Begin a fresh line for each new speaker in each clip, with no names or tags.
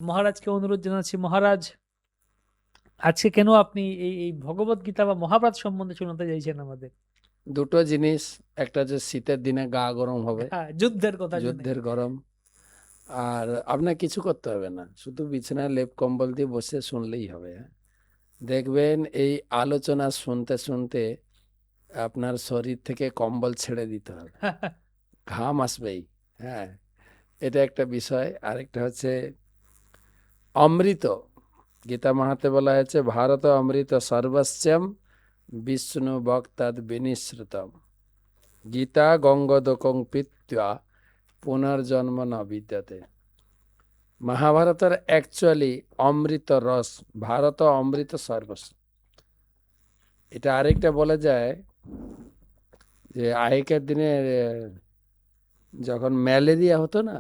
মহারাজকে অনুরোধ জানাচ্ছি, মহারাজ আজকে কেন আপনি এই এই ভগবত গীতা বা মহাভারত সম্বন্ধে শোনাতে চাইছেন আমাদের?
দুটো জিনিস, একটা হচ্ছে শীতের দিনে গা গরম হবে,
হ্যাঁ, যুদ্ধের কথা শুনে।
যুদ্ধের গরম। আর আপনার কিছু করতে হবে না, শুধু বিছানায় লেপ কম্বল দিয়ে বসে শুনলেই হবে। হ্যাঁ, দেখবেন এই আলোচনা শুনতে শুনতে আপনার শরীর থেকে কম্বল ছেড়ে দিতে হবে, ঘাম আসবেই। হ্যাঁ, এটা একটা বিষয়। আরেকটা হচ্ছে অমৃত। গীতা মাহাতে বলা হয়েছে ভারত অমৃত সর্বস্বম বিষ্ণু ভক্তাদ বিনিশ্রুতম গীতা গঙ্গোদকং পিত্বা পুনর্জন্ম ন বিদ্যতে। মহাভারতের অ্যাকচুয়ালি অমৃত রস, ভারত অমৃত সর্বস্ব। এটা আরেকটা বলা যায় যে আগেকার দিনে যখন ম্যালেরিয়া হতো না,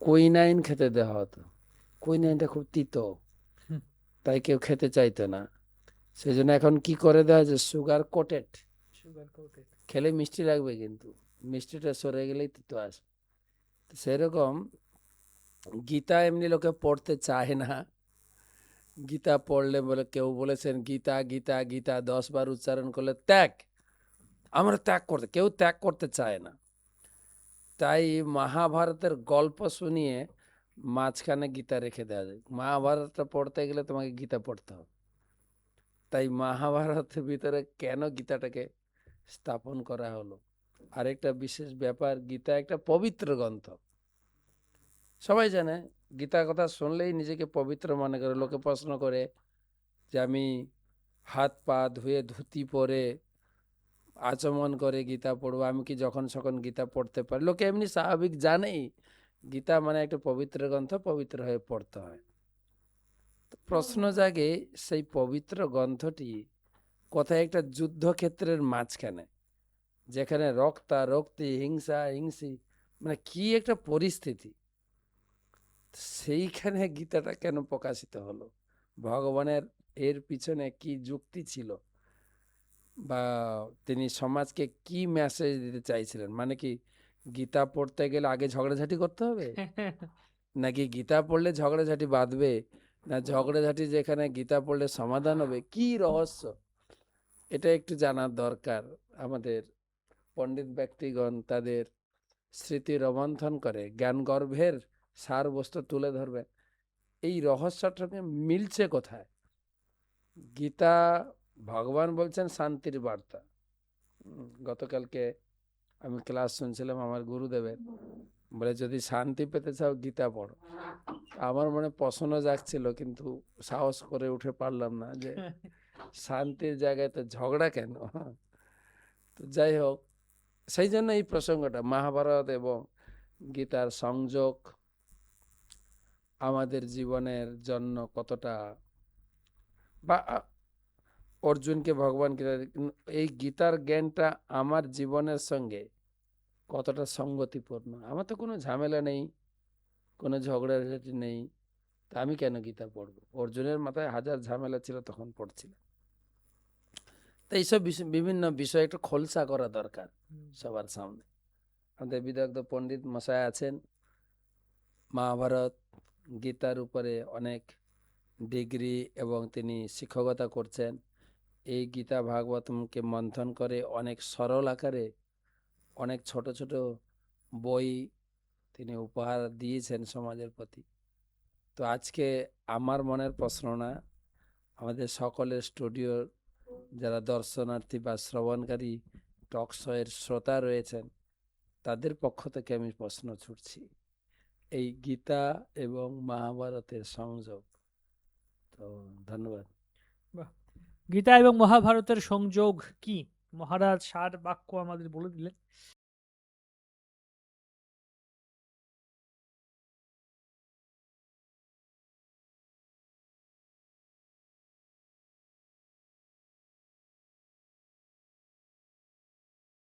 কুইনাইন খেতে দেওয়া হতো। কুইনাইনটা খুব তিতো, তাই কেউ খেতে চাইতো না। সেই জন্য এখন কি করে দেওয়া হয়েছে, সুগার কোটেড।
Sugar coated.
খেলে মিষ্টি লাগবে, কিন্তু মিষ্টিটা সরে গেলেই তিতো আসবে। সেরকম গীতা এমনি লোকে পড়তে চায় না। গীতা পড়লে বলে, কেউ বলেছেন গীতা গীতা গীতা 10 বার উচ্চারণ করলে ত্যাগ, আমরা ত্যাগ করতে, কেউ ত্যাগ করতে চায় না। তাই মহাভারতের গল্প শুনিয়ে মাঝখানে গীতা রেখে দেওয়া যায়। মহাভারতটা পড়তে গেলে তোমাকে গীতা পড়তে হবে। তাই মহাভারতের ভিতরে কেন গীতাটাকে স্থাপন করা হলো। আরেকটা বিশেষ ব্যাপার, গীতা একটা পবিত্র গ্রন্থ। সবাই জানে, গীতার কথা শুনলেই নিজেকে পবিত্র মনে করে। লোকে প্রশ্ন করে যে আমি হাত পা ধুয়ে ধুতি পরে আচমন করে গীতা পড়বো, আমি কি যখন সখন গীতা পড়তে পারি? লোকে এমনি স্বাভাবিক জানেই গীতা মানে একটা পবিত্র গ্রন্থ, পবিত্র হয়ে পড়তে হয়। প্রশ্ন জাগে সেই পবিত্র গ্রন্থটি কোথায় একটা যুদ্ধক্ষেত্রের মাঝখানে, যেখানে রক্তারক্তি, হিংসা হিংসি, মানে কি একটা পরিস্থিতি, সেইখানে গীতাটা কেন প্রকাশিত হলো? ভগবানের এর পিছনে কি যুক্তি ছিল, বা তিনি সমাজকে কি মেসেজ দিতে চাইছিলেন? মানে কি গীতা পড়তে গেলে আগে ঝগড়াঝাটি করতে হবে, নাকি গীতা পড়লে ঝগড়াঝাটি বাঁধবে, না ঝগড়াঝাটি যেখানে গীতা পড়লে সমাধান হবে? কি রহস্য, এটা একটু জানার দরকার। আমাদের পণ্ডিত ব্যক্তিগণ তাদের স্মৃতি রোমন্থন করে জ্ঞান গর্ভের সার বস্তু তুলে ধরবেন। এই রহস্যটাকে মিলছে কোথায়? গীতা, ভগবান বলছেন শান্তির বার্তা। গতকালকে আমি ক্লাস শুনছিলাম আমার গুরুদেবের, বলে যদি শান্তি পেতে চাও গীতা পড়ো। আমার মনে প্রশ্ন জাগছিল, কিন্তু সাহস করে উঠে পারলাম না যে শান্তির জায়গায় তো ঝগড়া কেন। তো যাই হোক, সেই জন্য এই প্রসঙ্গটা, মহাভারত এবং গীতার সংযোগ আমাদের জীবনের জন্য কতটা, বা অর্জুনকে ভগবান গীতা, এই গীতার জ্ঞানটা আমার জীবনের সঙ্গে কতটা সঙ্গতিপূর্ণ। আমার তো কোনো ঝামেলা নেই, কোনো ঝগড়াঝাটি নেই, তা আমি কেন গীতা পড়বো? অর্জুনের মাথায় হাজার ঝামেলা ছিল, তখন পড়ছিলাম। তো এইসব বিভিন্ন বিষয় একটু খোলসা করা দরকার সবার সামনে। আমাদের বিদগ্ধ পণ্ডিত মশাই আছেন, মহাভারত গীতার উপরে অনেক ডিগ্রি এবং তিনি শিক্ষকতা করছেন। এই গীতা ভাগবতমকে মন্থন করে অনেক সরল আকারে অনেক ছোট ছোট বই তিনি উপহার দিয়েছেন সমাজের প্রতি। তো আজকে আমার মনের প্রশ্ন না, আমাদের সকলের স্টুডিওর যারা দর্শনার্থী বা শ্রবণকারী টক শোয়ের শ্রোতা রয়েছেন, তাদের পক্ষ থেকে আমি প্রশ্ন ছুটছি, এই গীতা এবং মহাভারতের সংযোগ। তো ধন্যবাদ।
বাহ! গীতা এবং মহাভারতের সংযোগ কি? মহারাজ সার বাক্য আমাদের বলে দিলেন।